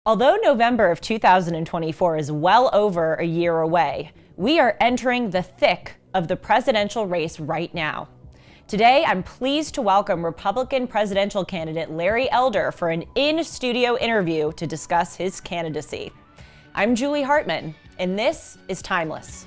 Although November of 2024 is well over a year away, we are entering the thick of the presidential race right now. Today, I'm pleased to welcome Republican presidential candidate Larry Elder for an in-studio interview to discuss his candidacy. I'm Julie Hartman, and this is Timeless.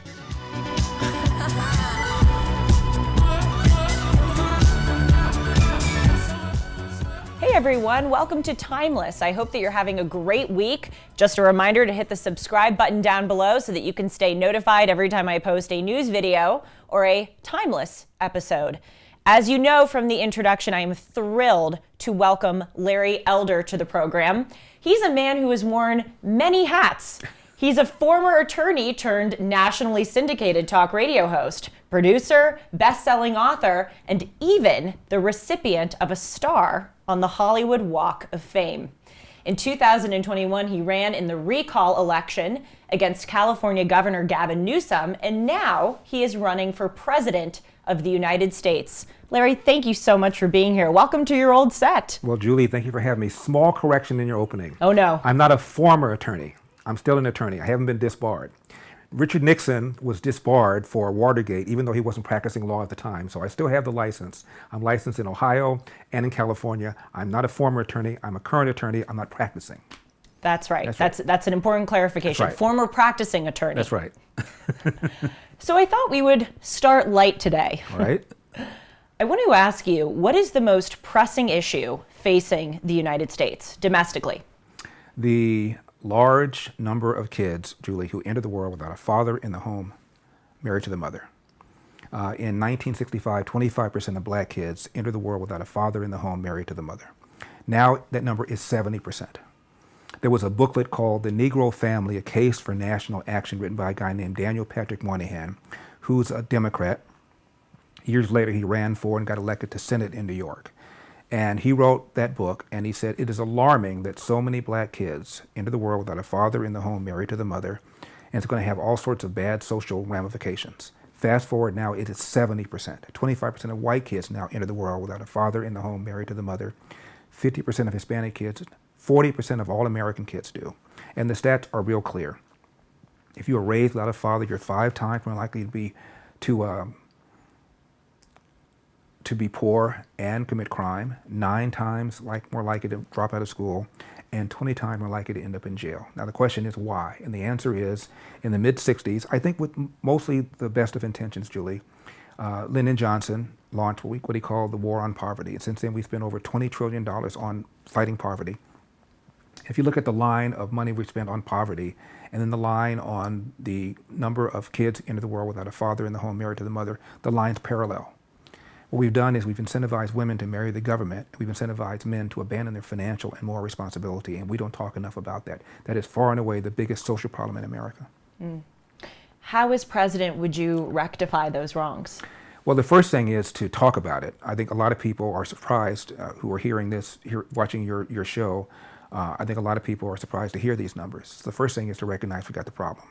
Hey everyone, welcome to Timeless. I hope that you're having a great week. Just a reminder to hit the subscribe button down below so that you can stay notified every time I post a news video or a Timeless episode. As you know from the introduction, I am thrilled to welcome Larry Elder to the program. He's a man who has worn many hats. He's a former attorney turned nationally syndicated talk radio host, producer, best-selling author, and even the recipient of a star on the Hollywood Walk of Fame. In 2021, he ran in the recall election against California Governor Gavin Newsom, and now he is running for president of the United States. Larry, thank you so much for being here. Welcome to your old set. Well, Julie, thank you for having me. Small correction in your opening. Oh, no. I'm not a former attorney. I'm still an attorney. I haven't been disbarred. Richard Nixon was disbarred for Watergate, even though he wasn't practicing law at the time. So I still have the license. I'm licensed in Ohio and in California. I'm not a former attorney. I'm a current attorney. I'm not practicing. That's right. That's an important clarification. That's right. Former practicing attorney. That's right. So I thought we would start light today. All right. I want to ask you, what is the most pressing issue facing the United States domestically? The large number of kids, Julie, who enter the world without a father in the home, married to the mother. In 1965, 25% of black kids entered the world without a father in the home, married to the mother. Now that number is 70%. There was a booklet called The Negro Family, A Case for National Action, written by a guy named Daniel Patrick Moynihan, who's a Democrat. Years later, he ran for and got elected to Senate in New York. And he wrote that book, and he said, it is alarming that so many black kids enter the world without a father in the home, married to the mother, and it's going to have all sorts of bad social ramifications. Fast forward now, it is 70%. 25% of white kids now enter the world without a father in the home, married to the mother. 50% of Hispanic kids, 40% of all American kids do. And the stats are real clear. If you are raised without a father, you're 5 times more likely to be poor and commit crime, 9 times more likely to drop out of school, and 20 times more likely to end up in jail. Now the question is why? And the answer is, in the mid-60s, I think with mostly the best of intentions, Julie, Lyndon Johnson launched what he called the war on poverty. And since then we've spent over $20 trillion on fighting poverty. If you look at the line of money we spent on poverty, and then the line on the number of kids into the world without a father in the home, married to the mother, the line's parallel. What we've done is we've incentivized women to marry the government. We've incentivized men to abandon their financial and moral responsibility, and we don't talk enough about that. That is far and away the biggest social problem in America. How, as president, would you rectify those wrongs? Well, the first thing is to talk about it. I think a lot of people are surprised who are hearing this, watching your show. I think a lot of people are surprised to hear these numbers. The first thing is to recognize we got the problem.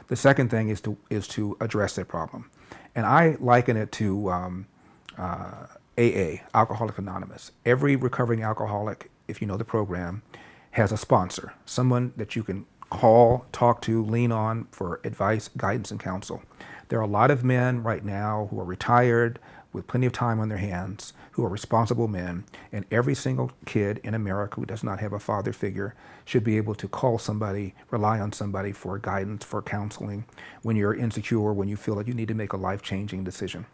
The second thing is to address that problem. And I liken it to AA, Alcoholics Anonymous. Every recovering alcoholic, if you know the program, has a sponsor, someone that you can call, talk to, lean on for advice, guidance, and counsel. There are a lot of men right now who are retired with plenty of time on their hands, who are responsible men, and every single kid in America who does not have a father figure should be able to call somebody, rely on somebody for guidance, for counseling, when you're insecure, when you feel that you need to make a life-changing decision.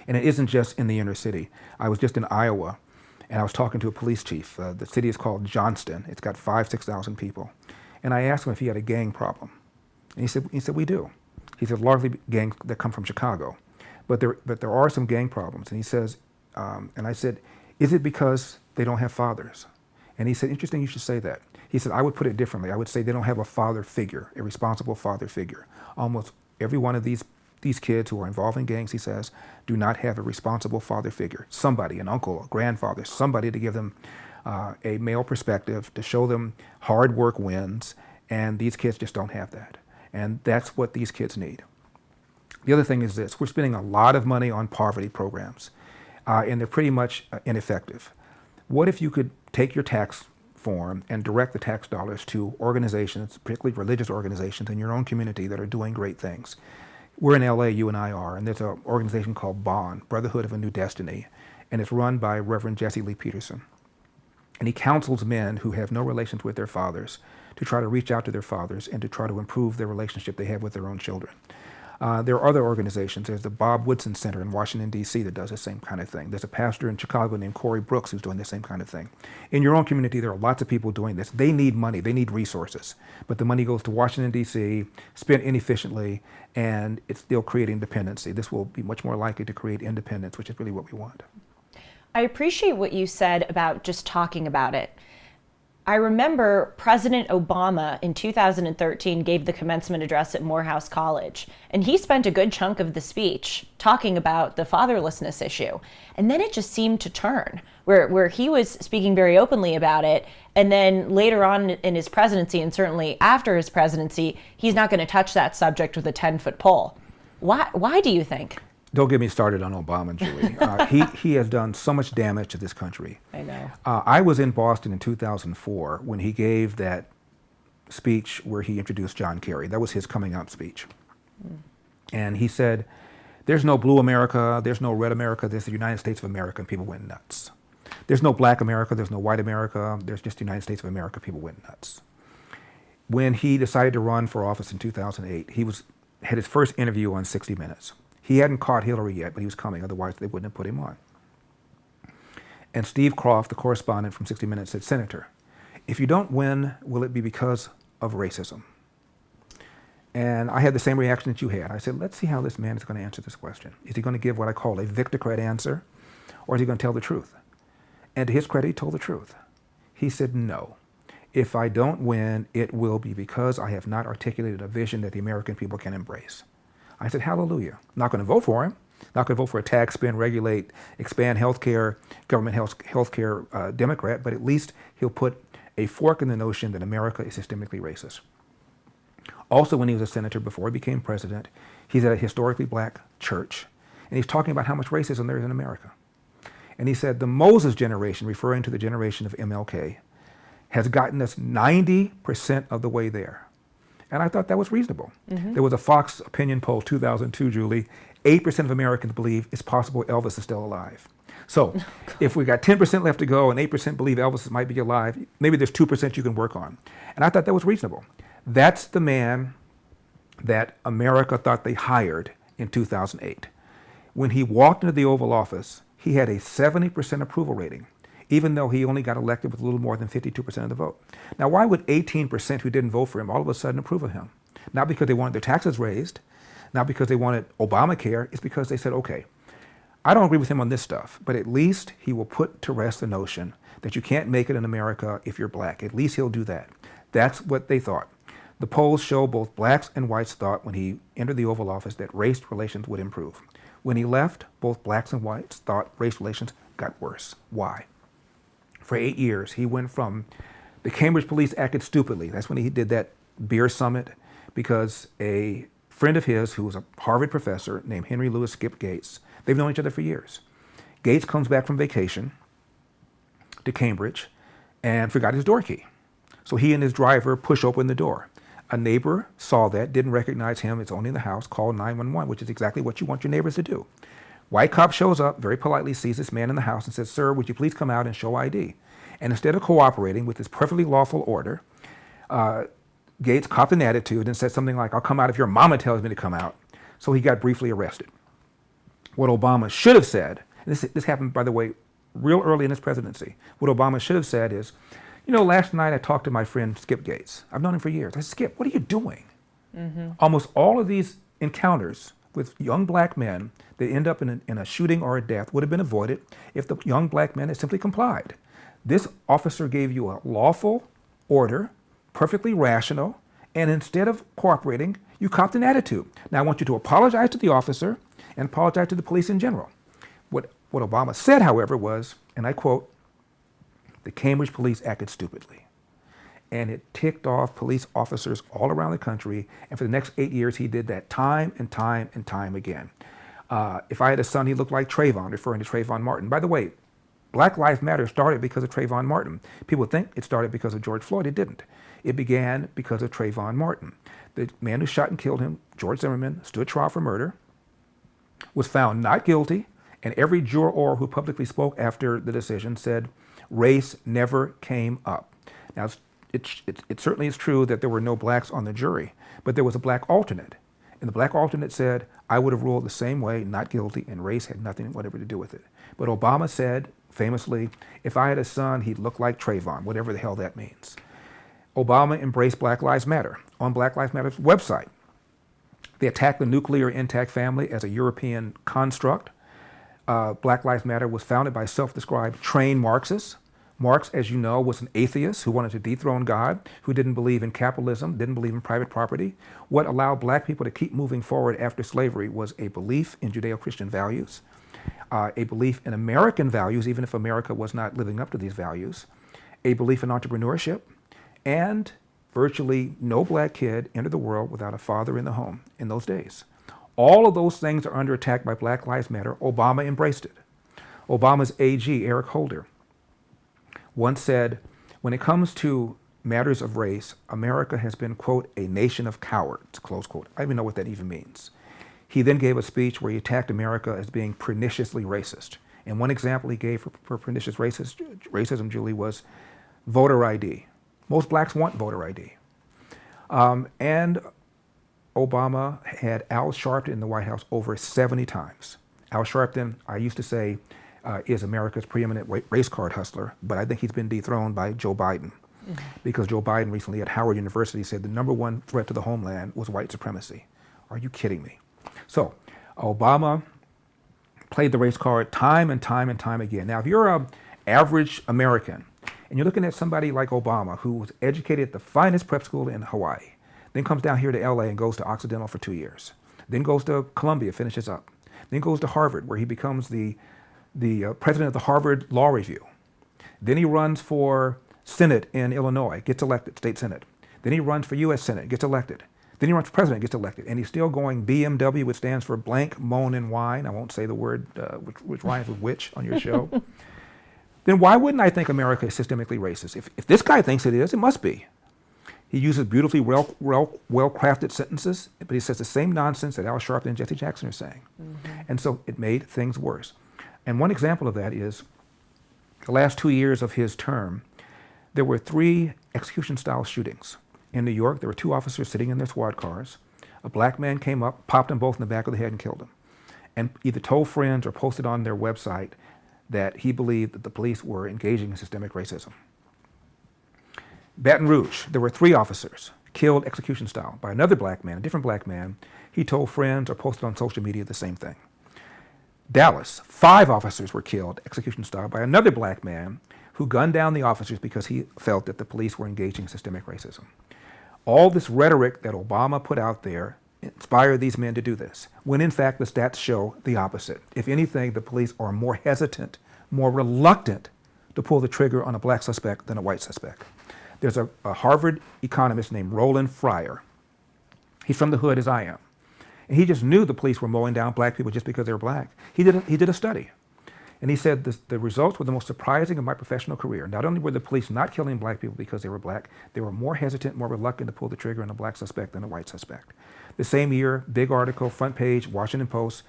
And it isn't just in the inner city. I was just in Iowa, and I was talking to a police chief. The city is called Johnston. It's got 6,000 people. And I asked him if he had a gang problem. And he said, we do. He said, largely gangs that come from Chicago. But there are some gang problems. And he says, and I said, is it because they don't have fathers? And he said, interesting you should say that. He said, I would put it differently. I would say they don't have a father figure, a responsible father figure. Almost every one of these kids who are involved in gangs, he says, do not have a responsible father figure. Somebody, an uncle, a grandfather, somebody to give them a male perspective, to show them hard work wins, and these kids just don't have that. And that's what these kids need. The other thing is this: we're spending a lot of money on poverty programs, and they're pretty much ineffective. What if you could take your tax form and direct the tax dollars to organizations, particularly religious organizations in your own community that are doing great things. We're in LA, you and I are, and there's an organization called BOND, Brotherhood of a New Destiny, and it's run by Reverend Jesse Lee Peterson. And he counsels men who have no relations with their fathers to try to reach out to their fathers and to try to improve their relationship they have with their own children. There are other organizations. There's the Bob Woodson Center in Washington, D.C. that does the same kind of thing. There's a pastor in Chicago named Corey Brooks who's doing the same kind of thing. In your own community, there are lots of people doing this. They need money. They need resources. But the money goes to Washington, D.C., spent inefficiently, and it's still creating dependency. This will be much more likely to create independence, which is really what we want. I appreciate what you said about just talking about it. I remember President Obama in 2013 gave the commencement address at Morehouse College, and he spent a good chunk of the speech talking about the fatherlessness issue. And then it just seemed to turn, where he was speaking very openly about it, and then later on in his presidency, and certainly after his presidency, he's not going to touch that subject with a 10-foot pole. Why do you think? Don't get me started on Obama, Julie. He has done so much damage to this country. I know. I was in Boston in 2004 when he gave that speech where he introduced John Kerry. That was his coming out speech. And he said, there's no blue America, there's no red America, there's the United States of America, and people went nuts. There's no black America, there's no white America, there's just the United States of America, people went nuts. When he decided to run for office in 2008, he had his first interview on 60 Minutes. He hadn't caught Hillary yet, but he was coming, otherwise they wouldn't have put him on. And Steve Kroft, the correspondent from 60 Minutes, said, Senator, if you don't win, will it be because of racism? And I had the same reaction that you had. I said, let's see how this man is going to answer this question. Is he going to give what I call a victocrat answer, or is he going to tell the truth? And to his credit, he told the truth. He said, no. If I don't win, it will be because I have not articulated a vision that the American people can embrace. I said, hallelujah. Not going to vote for him. Not going to vote for a tax, spend, regulate, expand healthcare, government healthcare Democrat, but at least he'll put a fork in the notion that America is systemically racist. Also, when he was a senator before he became president, he's at a historically black church, and he's talking about how much racism there is in America. And he said, the Moses generation, referring to the generation of MLK, has gotten us 90% of the way there. And I thought that was reasonable. There was a Fox opinion poll, 2002, Julie. 8% of Americans believe it's possible Elvis is still alive. So if we got 10% left to go and 8% believe Elvis might be alive, maybe there's 2% you can work on. And I thought that was reasonable. That's the man that America thought they hired in 2008. When he walked into the Oval Office, he had a 70% approval rating, even though he only got elected with a little more than 52% of the vote. Now, why would 18% who didn't vote for him all of a sudden approve of him? Not because they wanted their taxes raised, not because they wanted Obamacare, it's because they said, okay, I don't agree with him on this stuff, but at least he will put to rest the notion that you can't make it in America if you're black. At least he'll do that. That's what they thought. The polls show both blacks and whites thought when he entered the Oval Office that race relations would improve. When he left, both blacks and whites thought race relations got worse. Why? For 8 years, he went from the Cambridge police acted stupidly. That's when he did that beer summit because a friend of his who was a Harvard professor named Henry Louis Skip Gates, they've known each other for years. Gates comes back from vacation to Cambridge and forgot his door key. So he and his driver push open the door. A neighbor saw that, didn't recognize him, it's only in the house, called 911, which is exactly what you want your neighbors to do. White cop shows up, very politely sees this man in the house and says, sir, would you please come out and show ID? And instead of cooperating with this perfectly lawful order, Gates copped an attitude and said something like, I'll come out if your mama tells me to come out. So he got briefly arrested. What Obama should have said, and this happened, by the way, real early in his presidency, what Obama should have said is, you know, last night I talked to my friend Skip Gates. I've known him for years. I said, Skip, what are you doing? Almost all of these encounters with young black men that end up in a shooting or a death would have been avoided if the young black men had simply complied. This officer gave you a lawful order, perfectly rational, and instead of cooperating, you copped an attitude. Now I want you to apologize to the officer and apologize to the police in general. What Obama said, however, was, and I quote, the Cambridge police acted stupidly. And it ticked off police officers all around the country. And for the next 8 years, he did that time and time and time again. If I had a son, he looked like Trayvon, referring to Trayvon Martin. By the way, Black Lives Matter started because of Trayvon Martin. People think it started because of George Floyd. It didn't. It began because of Trayvon Martin. The man who shot and killed him, George Zimmerman, stood trial for murder, was found not guilty, and every juror who publicly spoke after the decision said race never came up. Now, it certainly is true that there were no blacks on the jury, but there was a black alternate. And the black alternate said, I would have ruled the same way, not guilty, and race had nothing whatever to do with it. But Obama said, famously, if I had a son, he'd look like Trayvon, whatever the hell that means. Obama embraced Black Lives Matter. On Black Lives Matter's website, they attacked the nuclear intact family as a European construct. Black Lives Matter was founded by self-described trained Marxists. Marx, as you know, was an atheist who wanted to dethrone God, who didn't believe in capitalism, didn't believe in private property. What allowed black people to keep moving forward after slavery was a belief in Judeo-Christian values, a belief in American values, even if America was not living up to these values, a belief in entrepreneurship, and virtually no black kid entered the world without a father in the home in those days. All of those things are under attack by Black Lives Matter. Obama embraced it. Obama's AG, Eric Holder, once said, when it comes to matters of race, America has been, quote, a nation of cowards, close quote. I don't even know what that even means. He then gave a speech where he attacked America as being perniciously racist. And one example he gave for pernicious racism, Julie, was voter ID. Most blacks want voter ID. And Obama had Al Sharpton in the White House over 70 times. Al Sharpton, I used to say, is America's preeminent race card hustler, but I think he's been dethroned by Joe Biden. Because Joe Biden recently at Howard University said the number one threat to the homeland was white supremacy. Are you kidding me? So Obama played the race card time and time and time again. Now, if you're an average American and you're looking at somebody like Obama, who was educated at the finest prep school in Hawaii, then comes down here to LA and goes to Occidental for 2 years, then goes to Columbia, finishes up, then goes to Harvard, where he becomes the president of the Harvard Law Review. Then he runs for Senate in Illinois, gets elected, state Senate. Then he runs for U.S. Senate, gets elected. Then he runs for president, gets elected. And he's still going BMW, which stands for blank, moan, and whine. I won't say the word which rhymes with which on your show. Then why wouldn't I think America is systemically racist? If this guy thinks it is, it must be. He uses beautifully well-crafted sentences, but he says the same nonsense that Al Sharpton and Jesse Jackson are saying. And so it made things worse. And one example of that is the last 2 years of his term, there were 3 execution-style shootings. In New York, there were 2 officers sitting in their squad cars. A black man came up, popped them both in the back of the head and killed them. And either told friends or posted on their website that he believed that the police were engaging in systemic racism. Baton Rouge, there were 3 officers killed execution style by another black man, a different black man. He told friends or posted on social media the same thing. Dallas, 5 officers were killed execution style by another black man who gunned down the officers because he felt that the police were engaging in systemic racism. All this rhetoric that Obama put out there inspired these men to do this, when in fact the stats show the opposite. If anything, the police are more hesitant, more reluctant to pull the trigger on a black suspect than a white suspect. There's a Harvard economist named Roland Fryer. He's from the hood as I am. And he just knew the police were mowing down black people just because they were black. He did a study. And he said the results were the most surprising of my professional career. Not only were the police not killing black people because they were black, they were more hesitant, more reluctant to pull the trigger on a black suspect than a white suspect. The same year, big article, front page, Washington Post,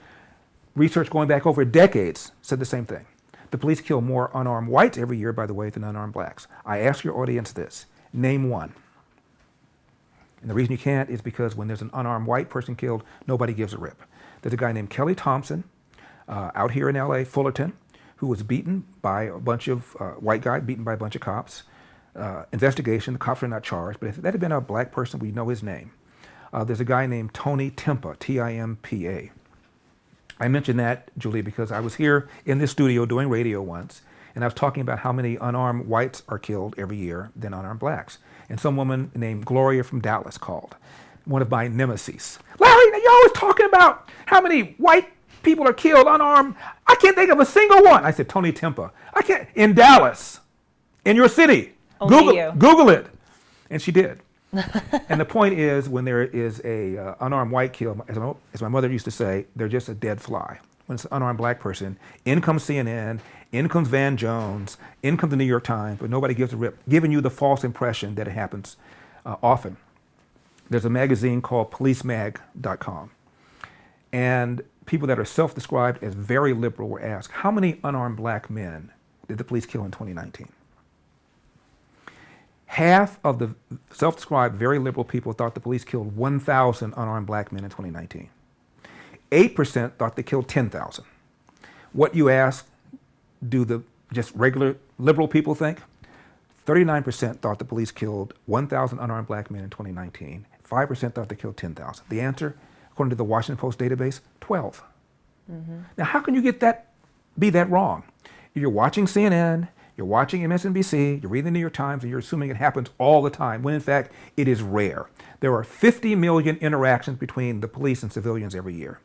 research going back over decades said the same thing. The police kill more unarmed whites every year, by the way, than unarmed blacks. I ask your audience this, name one. And the reason you can't is because when there's an unarmed white person killed, nobody gives a rip. There's a guy named Kelly Thompson out here in LA, Fullerton, who was beaten by a bunch of, white guy, beaten by a bunch of cops. Investigation, the cops are not charged, but if that had been a black person, we'd know his name. There's a guy named Tony Timpa, T-I-M-P-A. I mentioned that, Julie, because I was here in this studio doing radio once, and I was talking about how many unarmed whites are killed every year than unarmed blacks. And some woman named Gloria from Dallas called, one of my nemesis. Larry, you're always talking about how many white people are killed unarmed. I can't think of a single one. I said, Tony Timpa. I can't, in Dallas, in your city. Google it. And she did. And the point is, when there is a unarmed white kill, as my mother used to say, they're just a dead fly. when it's an unarmed black person, in comes CNN, in comes Van Jones, in comes the New York Times, but nobody gives a rip, giving you the false impression that it happens often. There's a magazine called policemag.com. And people that are self-described as very liberal were asked, how many unarmed black men did the police kill in 2019? Half of the self-described very liberal people thought the police killed 1,000 unarmed black men in 2019. 8% thought they killed 10,000. What you ask, do the just regular liberal people think? 39% thought the police killed 1,000 unarmed black men in 2019. 5% thought they killed 10,000. The answer, according to the Washington Post database, 12. Now, how can you be that wrong? You're watching CNN, you're watching MSNBC, you're reading the New York Times, and you're assuming it happens all the time, when in fact, it is rare. There are 50 million interactions between the police and civilians every year.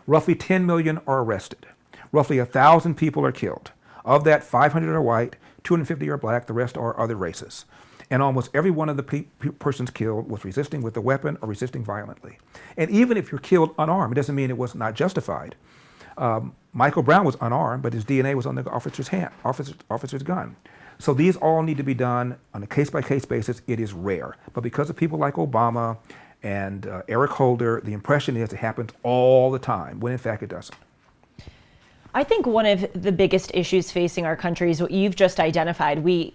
Roughly 10 million are arrested. Roughly 1,000 people are killed. Of that, 500 are white, 250 are black, the rest are other races. And almost every one of the persons killed was resisting with a weapon or resisting violently. And even if you're killed unarmed, it doesn't mean it was not justified. Michael Brown was unarmed, but his DNA was on the officer's gun. So these all need to be done on a case-by-case basis. It is rare. But because of people like Obama and Eric Holder, the impression is it happens all the time, when in fact it doesn't. I think one of the biggest issues facing our country is what you've just identified. We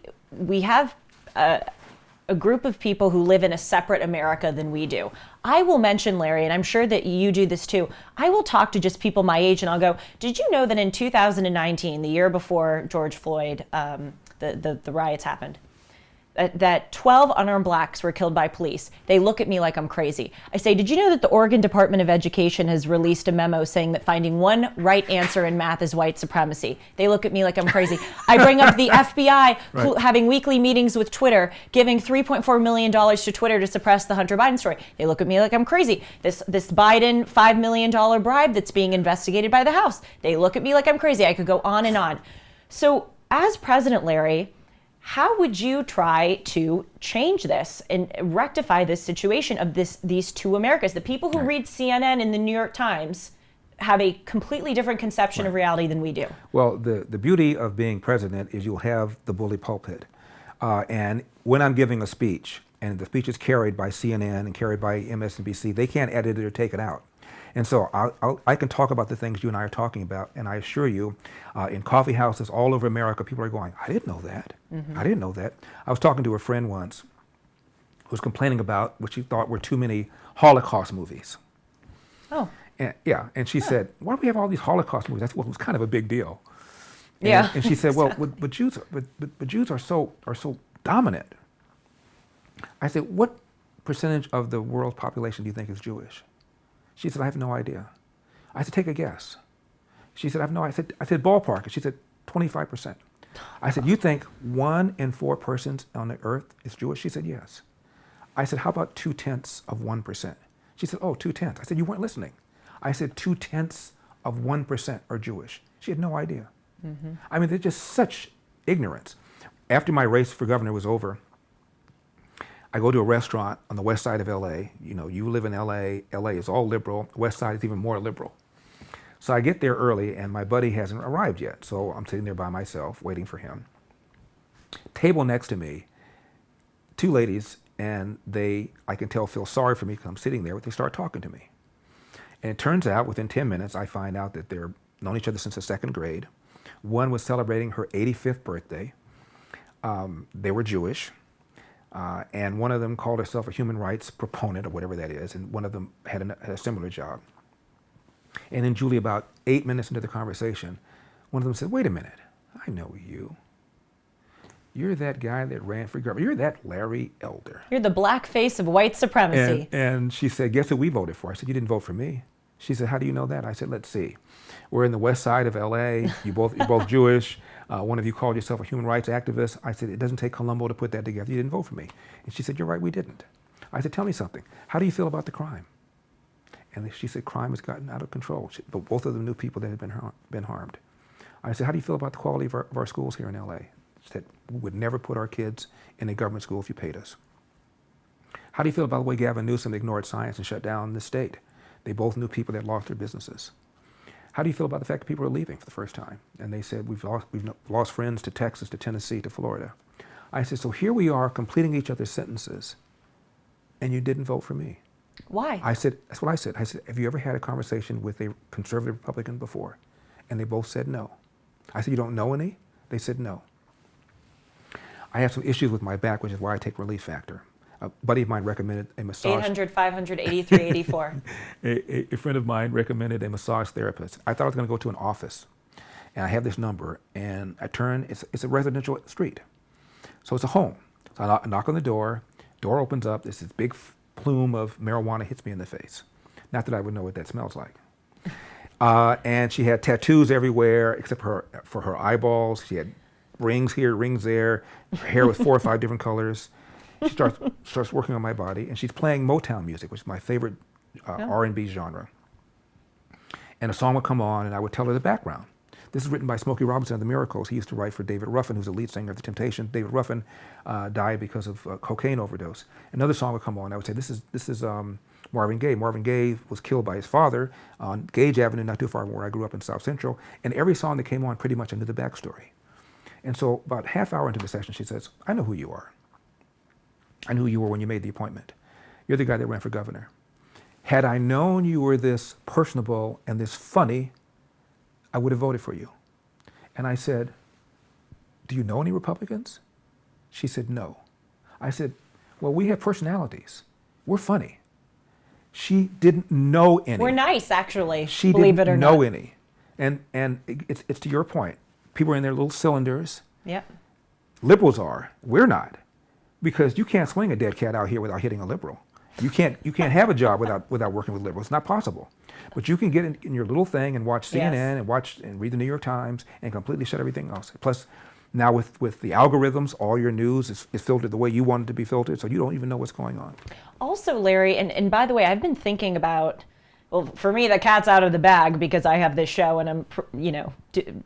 have a group of people who live in a separate America than we do. I will mention, Larry, and I'm sure that you do this too, I will talk to just people my age and I'll go, did you know that in 2019, the year before George Floyd, the riots happened, that 12 unarmed blacks were killed by police? They look at me like I'm crazy. I say, did you know that the Oregon Department of Education has released a memo saying that finding one right answer in math is white supremacy? They look at me like I'm crazy. I bring up the FBI Right. having weekly meetings with Twitter, giving $3.4 million to Twitter to suppress the Hunter Biden story. They look at me like I'm crazy. This Biden $5 million bribe that's being investigated by the House. They look at me like I'm crazy. I could go on and on. So as president, Larry, how would you try to change this and rectify this situation of these two Americas? The people who read CNN and the New York Times have a completely different conception of reality than we do. Well, the beauty of being president is you'll have the bully pulpit. And when I'm giving a speech, and the speech is carried by CNN and carried by MSNBC, they can't edit it or take it out. And so I can talk about the things you and I are talking about, and I assure you, in coffee houses all over America, people are going, I didn't know that. I didn't know that. I was talking to a friend once who was complaining about what she thought were too many Holocaust movies. Oh. And, yeah, and she said, why do we have all these Holocaust movies? That's what was kind of a big deal. And, Yeah. and she said, well, but Jews are so dominant. I said, what percentage of the world's population do you think is Jewish? She said, I have no idea. I said, take a guess. She said, I have no idea. I said, ballpark. And she said, 25%. I said, you think 1 in 4 persons on the earth is Jewish? She said, yes. I said, how about 0.2%? She said, oh, 0.2. I said, you weren't listening. I said, 0.2% are Jewish. She had no idea. I mean, they're just such ignorance. After my race for governor was over, I go to a restaurant on the west side of LA. You know, you live in LA. LA is all liberal. West side is even more liberal. So I get there early, and my buddy hasn't arrived yet. So I'm sitting there by myself, waiting for him. Table next to me, 2 ladies, and I can tell, feel sorry for me because I'm sitting there, but they start talking to me. And it turns out, within 10 minutes, I find out that they've known each other since the 2nd grade. One was celebrating her 85th birthday. They were Jewish. And one of them called herself a human rights proponent or whatever that is, and one of them had a similar job. And then, Julie, about 8 minutes into the conversation, one of them said, wait a minute, I know you. You're that guy that ran for governor. You're that Larry Elder. You're the black face of white supremacy. And she said, guess who we voted for? I said, you didn't vote for me. She said, how do you know that? I said, let's see. We're in the west side of LA. You're both Jewish. One of you called yourself a human rights activist. I said, it doesn't take Columbo to put that together. You didn't vote for me. And she said, you're right, we didn't. I said, tell me something. How do you feel about the crime? And she said, crime has gotten out of control. But both of them knew people that had been harmed. I said, how do you feel about the quality of our schools here in LA? She said, we would never put our kids in a government school if you paid us. How do you feel about the way Gavin Newsom ignored science and shut down the state? They both knew people that lost their businesses. how do you feel about the fact that people are leaving for the first time? And they said, we've lost friends to Texas, to Tennessee, to Florida. I said, so here we are completing each other's sentences, and you didn't vote for me. Why? I said, that's what I said. I said, have you ever had a conversation with a conservative Republican before? And they both said no. I said, you don't know any? They said no. I have some issues with my back, which is why I take Relief Factor. A buddy of mine recommended a massage. 800-500-8384. A friend of mine recommended a massage therapist. I thought I was going to go to an office, and I have this number, and I turn, it's a residential street. So it's a home. So I knock on the door opens up, this big plume of marijuana hits me in the face. Not that I would know what that smells like. And she had tattoos everywhere, except for her eyeballs. She had rings here, rings there. Her hair was 4 or 5 different colors. She starts working on my body, and she's playing Motown music, which is my favorite R&B genre. And a song would come on, and I would tell her the background. This is written by Smokey Robinson of the Miracles. He used to write for David Ruffin, who's the lead singer of The Temptations. David Ruffin died because of cocaine overdose. Another song would come on. I would say, this is Marvin Gaye. Marvin Gaye was killed by his father on Gage Avenue, not too far from where I grew up in South Central. And every song that came on, pretty much I knew the backstory. And so about half hour into the session, she says, I know who you are. I knew who you were when you made the appointment. You're the guy that ran for governor. Had I known you were this personable and this funny, I would have voted for you. And I said, do you know any Republicans? She said, no. I said, well, we have personalities. We're funny. She didn't know any. We're nice, actually. She believe didn't it or know not. any. And it's to your point. People are in their little cylinders. Yep. Liberals are. We're not. Because you can't swing a dead cat out here without hitting a liberal. You can't have a job without working with liberals. It's not possible. But you can get in your little thing and watch CNN and read the New York Times and completely shut everything else. Plus, now with the algorithms, all your news is filtered the way you want it to be filtered, so you don't even know what's going on. Also, Larry, and by the way, I've been thinking about, well, for me, the cat's out of the bag because I have this show and I'm,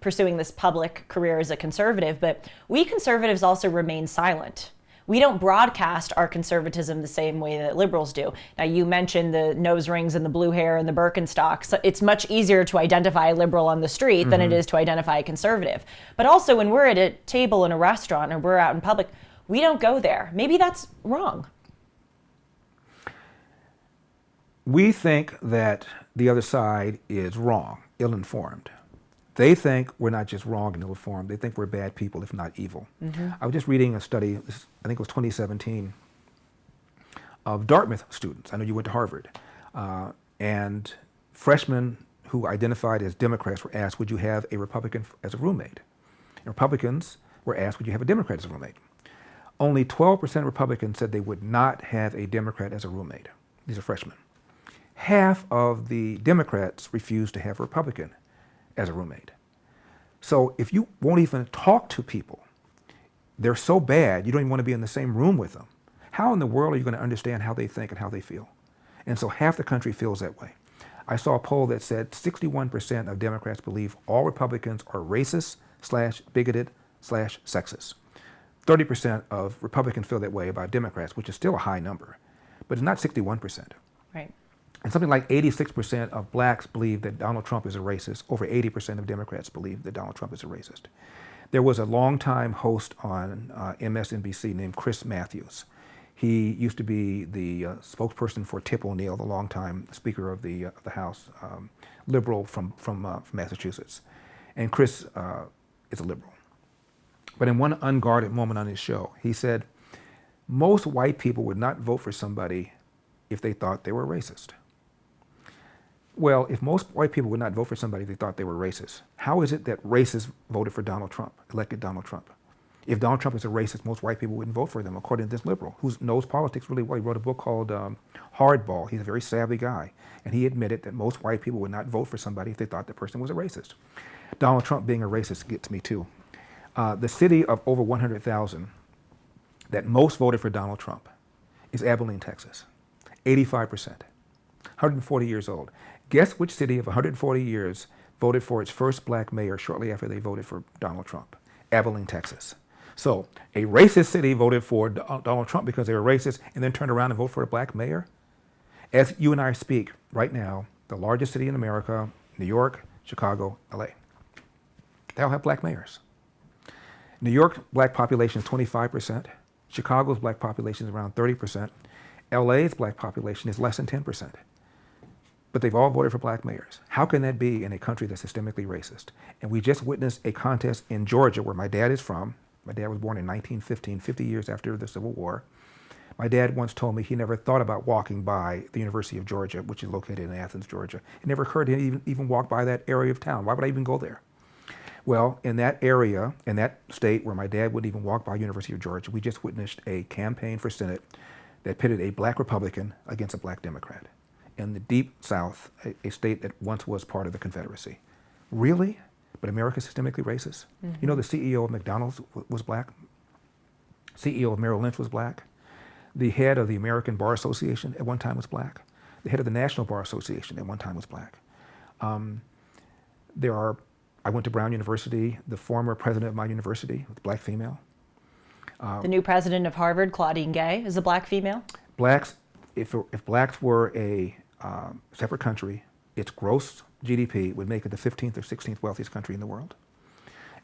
pursuing this public career as a conservative, but we conservatives also remain silent. We don't broadcast our conservatism the same way that liberals do. Now, you mentioned the nose rings and the blue hair and the Birkenstocks. So it's much easier to identify a liberal on the street than it is to identify a conservative. But also, when we're at a table in a restaurant or we're out in public, we don't go there. Maybe that's wrong. We think that the other side is wrong, ill-informed. They think we're not just wrong and ill-informed. They think we're bad people, if not evil. I was just reading a study, I think it was 2017, of Dartmouth students. I know you went to Harvard. And freshmen who identified as Democrats were asked, would you have a Republican as a roommate? And Republicans were asked, would you have a Democrat as a roommate? Only 12% of Republicans said they would not have a Democrat as a roommate. These are freshmen. Half of the Democrats refused to have a Republican as a roommate. So if you won't even talk to people, they're so bad, you don't even want to be in the same room with them. How in the world are you going to understand how they think and how they feel? And so half the country feels that way. I saw a poll that said 61% of Democrats believe all Republicans are racist / bigoted / sexist. 30% of Republicans feel that way about Democrats, which is still a high number, but it's not 61%. Right. And something like 86% of blacks believe that Donald Trump is a racist. Over 80% of Democrats believe that Donald Trump is a racist. There was a longtime host on MSNBC named Chris Matthews. He used to be the spokesperson for Tip O'Neill, the longtime Speaker of the House, liberal from Massachusetts. And Chris is a liberal. But in one unguarded moment on his show, he said, most white people would not vote for somebody if they thought they were racist. Well, if most white people would not vote for somebody if they thought they were racist, how is it that racists voted for Donald Trump, elected Donald Trump? If Donald Trump is a racist, most white people wouldn't vote for them, according to this liberal, who knows politics really well. He wrote a book called Hardball. He's a very savvy guy. And he admitted that most white people would not vote for somebody if they thought the person was a racist. Donald Trump being a racist gets me too. The city of over 100,000 that most voted for Donald Trump is Abilene, Texas. 85%. 140 years old. Guess which city of 140 years voted for its first black mayor shortly after they voted for Donald Trump? Abilene, Texas. So a racist city voted for Donald Trump because they were racist and then turned around and voted for a black mayor? As you and I speak right now, the largest city in America, New York, Chicago, LA. They all have black mayors. New York black population is 25%. Chicago's black population is around 30%. LA's black population is less than 10%. But they've all voted for black mayors. How can that be in a country that's systemically racist? And we just witnessed a contest in Georgia, where my dad is from. My dad was born in 1915, 50 years after the Civil War. My dad once told me he never thought about walking by the University of Georgia, which is located in Athens, Georgia. It never occurred to him to even walk by that area of town. Why would I even go there? Well, in that area, in that state where my dad wouldn't even walk by University of Georgia, we just witnessed a campaign for Senate that pitted a black Republican against a black Democrat in the deep South, a state that once was part of the Confederacy. Really? But America's systemically racist? Mm-hmm. You know, the CEO of McDonald's was black. CEO of Merrill Lynch was black. The head of the American Bar Association at one time was black. The head of the National Bar Association at one time was black. I went to Brown University. The former president of my university was a black female. The new president of Harvard, Claudine Gay, is a black female. Blacks, if blacks were a separate country, its gross GDP would make it the 15th or 16th wealthiest country in the world.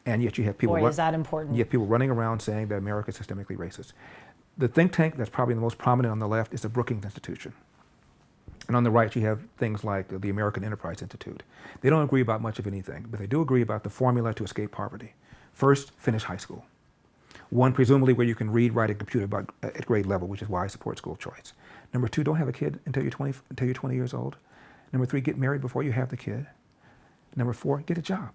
And yet you have people. Boy, is that important. You have people running around saying that America is systemically racist. The think tank that's probably the most prominent on the left is the Brookings Institution. And on the right, you have things like the American Enterprise Institute. They don't agree about much of anything, but they do agree about the formula to escape poverty. First, finish high school. One, presumably where you can read, write, and compute at grade level, which is why I support school choice. Number two, don't have a kid until you're 20 years old. Number three, get married before you have the kid. Number four, get a job.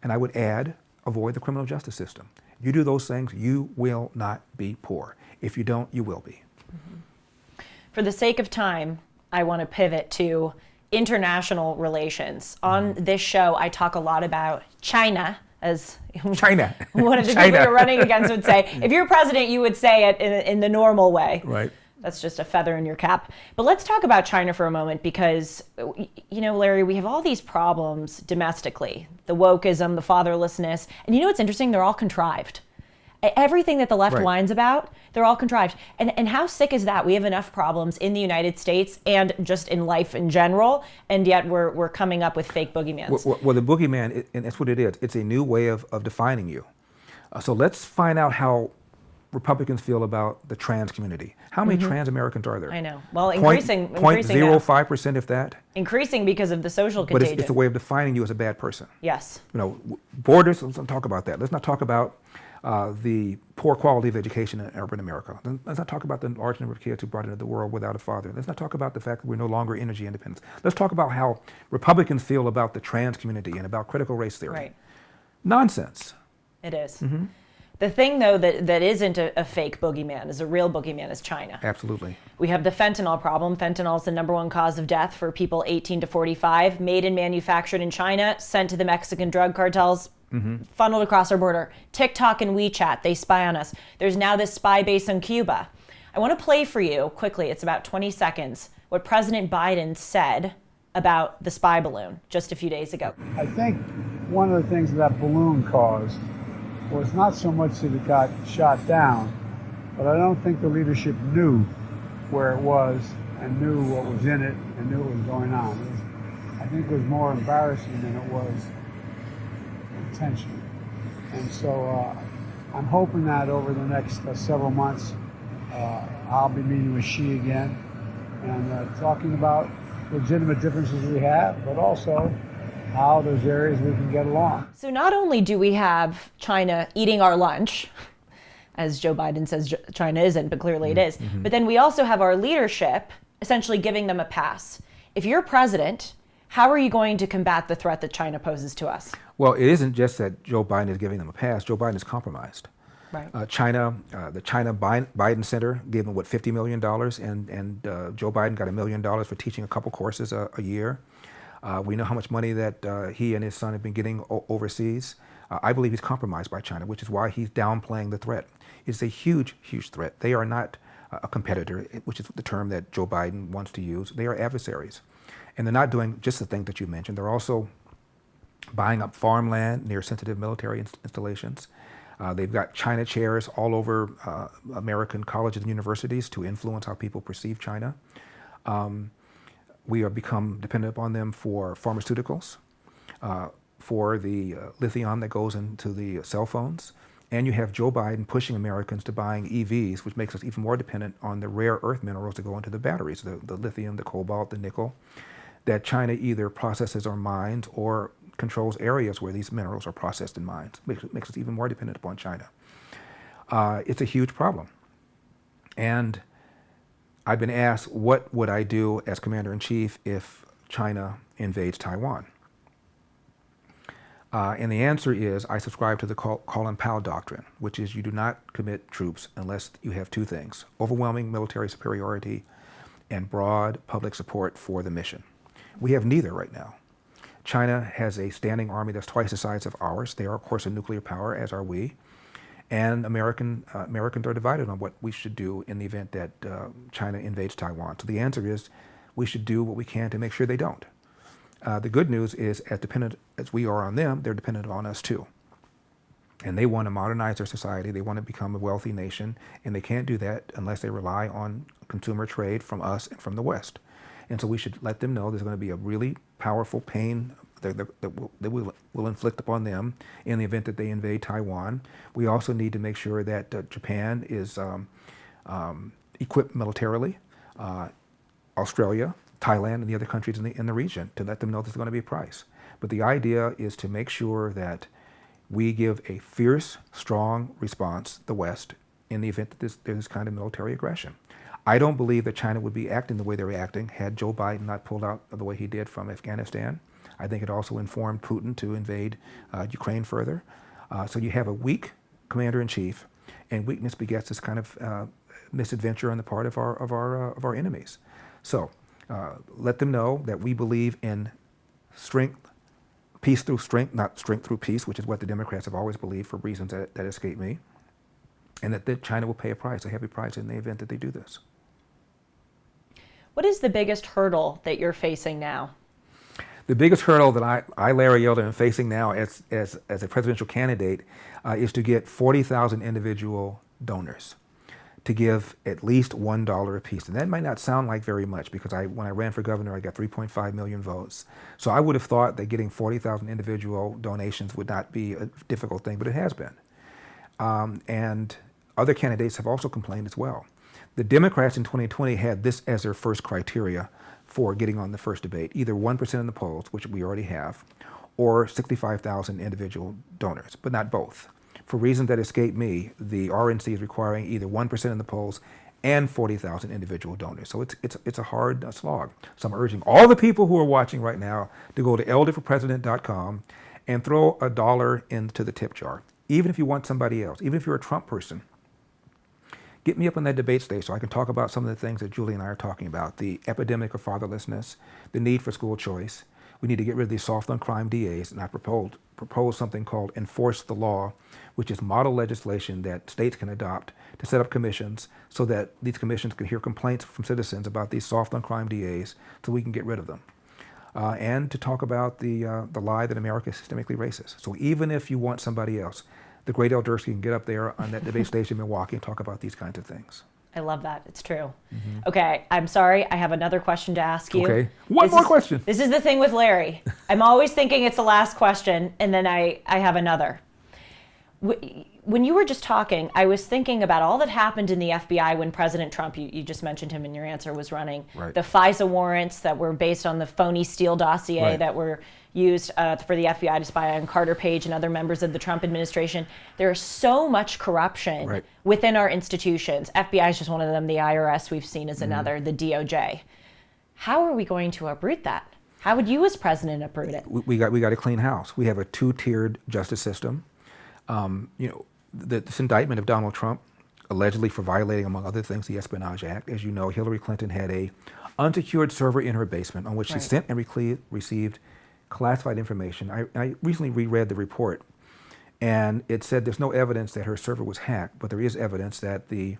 And I would add, avoid the criminal justice system. You do those things, you will not be poor. If you don't, you will be. Mm-hmm. For the sake of time, I want to pivot to international relations. On this show, I talk a lot about China, as China. one of the people you're running against would say. If you're president, you would say it in the normal way. Right. That's just a feather in your cap. But let's talk about China for a moment because, you know, Larry, we have all these problems domestically. The wokeism, the fatherlessness. And you know what's interesting? They're all contrived. Everything that the left whines about, they're all contrived. And how sick is that? We have enough problems in the United States and just in life in general, and yet we're coming up with fake boogeymans. Well, the boogeyman, and that's what it is. It's a new way of defining you. So let's find out how Republicans feel about the trans community. How many trans Americans are there? I know. Well, increasing 0.05%, if that. Increasing because of the social contagion. But it's a way of defining you as a bad person. Yes. You know, borders, let's not talk about that. Let's not talk about the poor quality of education in urban America. Let's not talk about the large number of kids who brought into the world without a father. Let's not talk about the fact that we're no longer energy independent. Let's talk about how Republicans feel about the trans community and about critical race theory. Right. Nonsense. It is. Mm-hmm. The thing, though, that isn't a fake boogeyman, is a real boogeyman, is China. Absolutely. We have the fentanyl problem. Fentanyl is the number one cause of death for people 18 to 45, made and manufactured in China, sent to the Mexican drug cartels, funneled across our border. TikTok and WeChat, they spy on us. There's now this spy base in Cuba. I want to play for you quickly, it's about 20 seconds, what President Biden said about the spy balloon just a few days ago. I think one of the things that balloon caused was not so much that it got shot down, but I don't think the leadership knew where it was and knew what was in it and knew what was going on. I think it was more embarrassing than it was intentional. And so I'm hoping that over the next several months, I'll be meeting with Xi again and talking about legitimate differences we have, but also how there's areas we can get along. So not only do we have China eating our lunch, as Joe Biden says China isn't, but clearly it is, but then we also have our leadership essentially giving them a pass. If you're president, how are you going to combat the threat that China poses to us? Well, it isn't just that Joe Biden is giving them a pass. Joe Biden is compromised. Right. The China Biden Center gave them, $50 million, and Joe Biden got $1 million for teaching a couple courses a year. We know how much money that he and his son have been getting overseas. I believe he's compromised by China, which is why he's downplaying the threat. It's a huge, huge threat. They are not a competitor, which is the term that Joe Biden wants to use. They are adversaries. And they're not doing just the thing that you mentioned. They're also buying up farmland near sensitive military installations. They've got China chairs all over American colleges and universities to influence how people perceive China. We have become dependent upon them for pharmaceuticals. for the lithium that goes into the cell phones. And you have Joe Biden pushing Americans to buying EVs, which makes us even more dependent on the rare earth minerals that go into the batteries, the lithium, the cobalt, the nickel, that China either processes or mines or controls areas where these minerals are processed in mines. Makes us even more dependent upon China. It's a huge problem. And I've been asked, what would I do as Commander-in-Chief if China invades Taiwan? And the answer is, I subscribe to the Colin Powell doctrine, which is you do not commit troops unless you have two things: overwhelming military superiority and broad public support for the mission. We have neither right now. China has a standing army that's twice the size of ours. They are, of course, a nuclear power, as are we. And Americans are divided on what we should do in the event that China invades Taiwan. So the answer is, we should do what we can to make sure they don't. The good news is, as dependent as we are on them, they're dependent on us too. And they want to modernize their society. They want to become a wealthy nation. And they can't do that unless they rely on consumer trade from us and from the West. And so we should let them know there's going to be a really powerful pain that will inflict upon them in the event that they invade Taiwan. We also need to make sure that Japan is equipped militarily, Australia, Thailand, and the other countries in the region, to let them know there's going to be a price. But the idea is to make sure that we give a fierce, strong response, the West, in the event that there's this kind of military aggression. I don't believe that China would be acting the way they're acting had Joe Biden not pulled out the way he did from Afghanistan. I think it also informed Putin to invade Ukraine further. So you have a weak commander-in-chief, and weakness begets this kind of misadventure on the part of our enemies. So let them know that we believe in strength, peace through strength, not strength through peace, which is what the Democrats have always believed for reasons that escape me, and that China will pay a heavy price in the event that they do this. What is the biggest hurdle that you're facing now? The biggest hurdle that I Larry Elder, am facing now as a presidential candidate is to get 40,000 individual donors to give at least $1 a piece. And that might not sound like very much, because when I ran for governor, I got 3.5 million votes. So I would have thought that getting 40,000 individual donations would not be a difficult thing, but it has been. And other candidates have also complained as well. The Democrats in 2020 had this as their first criteria for getting on the first debate: either 1% in the polls, which we already have, or 65,000 individual donors, but not both. For reasons that escape me, the RNC is requiring either 1% in the polls and 40,000 individual donors. So it's a hard slog. So I'm urging all the people who are watching right now to go to elderforpresident.com and throw $1 into the tip jar. Even if you want somebody else, even if you're a Trump person, get me up on that debate stage so I can talk about some of the things that Julie and I are talking about: the epidemic of fatherlessness, the need for school choice. We need to get rid of these soft on crime DAs, and I propose something called Enforce the Law, which is model legislation that states can adopt to set up commissions so that these commissions can hear complaints from citizens about these soft on crime DAs so we can get rid of them. And to talk about the lie that America is systemically racist. So even if you want somebody else, the great Eldersky can get up there on that debate stage in Milwaukee and talk about these kinds of things. I love that. It's true. Mm-hmm. Okay, I'm sorry. I have another question to ask you. Okay, one more question. This is the thing with Larry. I'm always thinking it's the last question, and then I have another. When you were just talking, I was thinking about all that happened in the FBI when President Trump, you just mentioned him in your answer, was running. Right. The FISA warrants that were based on the phony Steele dossier right. that were used for the FBI to spy on Carter Page and other members of the Trump administration. There is so much corruption right. within our institutions. FBI is just one of them. The IRS we've seen is another, the DOJ. How are we going to uproot that? How would you as president uproot it? We got a clean house. We have a two-tiered justice system. This indictment of Donald Trump, allegedly for violating, among other things, the Espionage Act. As you know, Hillary Clinton had a unsecured server in her basement on which she right. sent and received classified information. I recently reread the report, and it said there's no evidence that her server was hacked, but there is evidence that the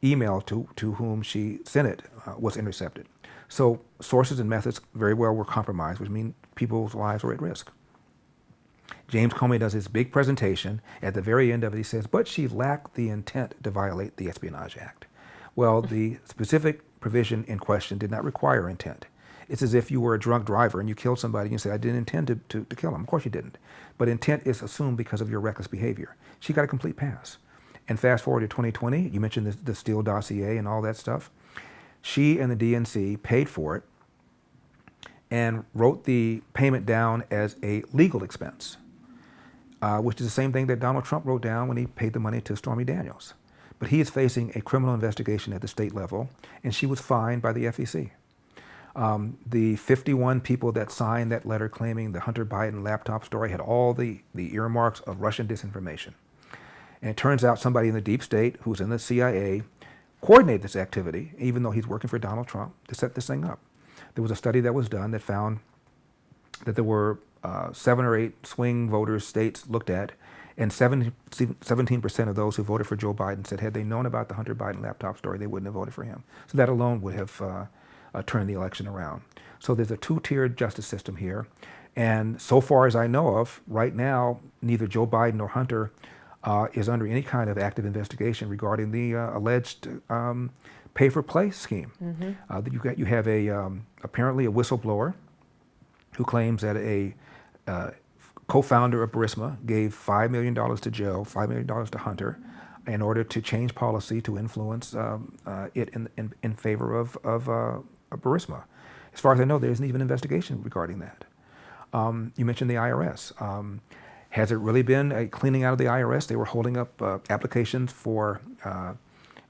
email to whom she sent it was intercepted. So sources and methods very well were compromised, which means people's lives were at risk. James Comey does his big presentation. At the very end of it, he says, but she lacked the intent to violate the Espionage Act. Well, the specific provision in question did not require intent. It's as if you were a drunk driver and you killed somebody and you say, I didn't intend to kill him. Of course you didn't. But intent is assumed because of your reckless behavior. She got a complete pass. And fast forward to 2020, you mentioned the Steele dossier and all that stuff. She and the DNC paid for it and wrote the payment down as a legal expense, which is the same thing that Donald Trump wrote down when he paid the money to Stormy Daniels. But he is facing a criminal investigation at the state level, and she was fined by the FEC. The 51 people that signed that letter claiming the Hunter Biden laptop story had all the earmarks of Russian disinformation. And it turns out somebody in the deep state who's in the CIA coordinated this activity, even though he's working for Donald Trump, to set this thing up. There was a study that was done that found that there were 7 or 8 swing voters states looked at, and 17% of those who voted for Joe Biden said had they known about the Hunter Biden laptop story, they wouldn't have voted for him. So that alone would have turned the election around. So there's a two-tiered justice system here. And so far as I know of, right now, neither Joe Biden nor Hunter is under any kind of active investigation regarding the alleged pay-for-play scheme. Mm-hmm. You have apparently a whistleblower who claims that a co-founder of Burisma gave $5 million to Joe, $5 million to Hunter, in order to change policy to influence it in favor of Burisma. As far as I know, there isn't even an investigation regarding that. You mentioned the IRS. Has it really been a cleaning out of the IRS? They were holding up applications for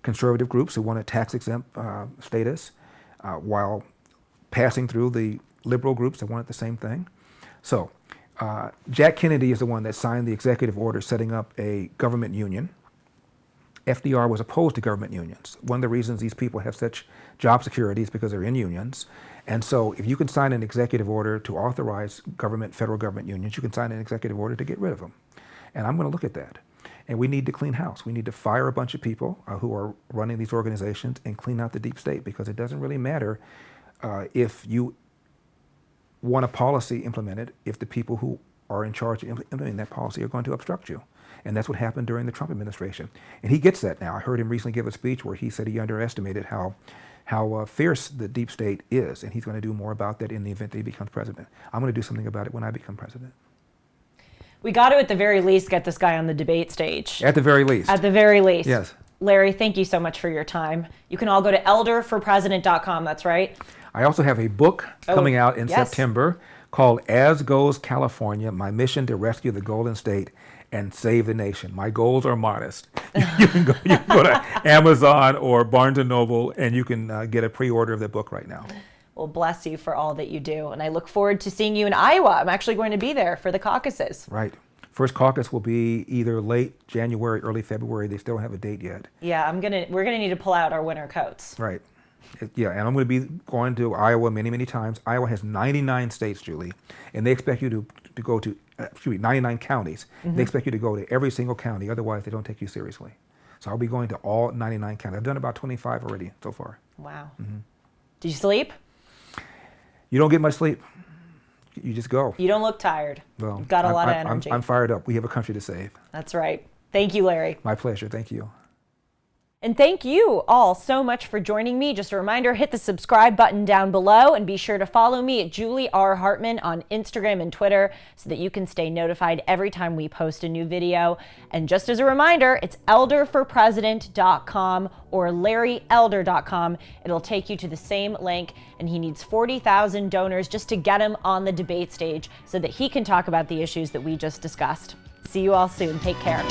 conservative groups who wanted tax-exempt status while passing through the liberal groups that wanted the same thing. So Jack Kennedy is the one that signed the executive order setting up a government union. FDR was opposed to government unions. One of the reasons these people have such job security is because they're in unions. And so if you can sign an executive order to authorize federal government unions, you can sign an executive order to get rid of them. And I'm going to look at that. And we need to clean house. We need to fire a bunch of people who are running these organizations and clean out the deep state, because it doesn't really matter if you want a policy implemented if the people who are in charge of implementing that policy are going to obstruct you. And that's what happened during the Trump administration. And he gets that now. I heard him recently give a speech where he said he underestimated how fierce the deep state is, and he's going to do more about that in the event that he becomes president. I'm going to do something about it when I become president. We got to, at the very least, get this guy on the debate stage. At the very least. At the very least. Yes. Larry, thank you so much for your time. You can all go to elderforpresident.com, that's right. I also have a book coming out in September called As Goes California, My Mission to Rescue the Golden State and Save the Nation. My goals are modest. You can go to Amazon or Barnes & Noble, and you can get a pre-order of the book right now. Well, bless you for all that you do. And I look forward to seeing you in Iowa. I'm actually going to be there for the caucuses. Right. First caucus will be either late January, early February. They still don't have a date yet. Yeah, we're gonna need to pull out our winter coats. Right. Yeah, and I'm going to be going to Iowa many, many times. Iowa has 99 states, Julie, and they expect you to go to 99 counties. Mm-hmm. They expect you to go to every single county. Otherwise, they don't take you seriously. So I'll be going to all 99 counties. I've done about 25 already so far. Wow. Mm-hmm. Did you sleep? You don't get much sleep. You just go. You don't look tired. Well, you've got a lot of energy. I'm fired up. We have a country to save. That's right. Thank you, Larry. My pleasure. Thank you. And thank you all so much for joining me. Just a reminder, hit the subscribe button down below and be sure to follow me at Julie R. Hartman on Instagram and Twitter so that you can stay notified every time we post a new video. And just as a reminder, it's elderforpresident.com or larryelder.com. It'll take you to the same link, and he needs 40,000 donors just to get him on the debate stage so that he can talk about the issues that we just discussed. See you all soon. Take care.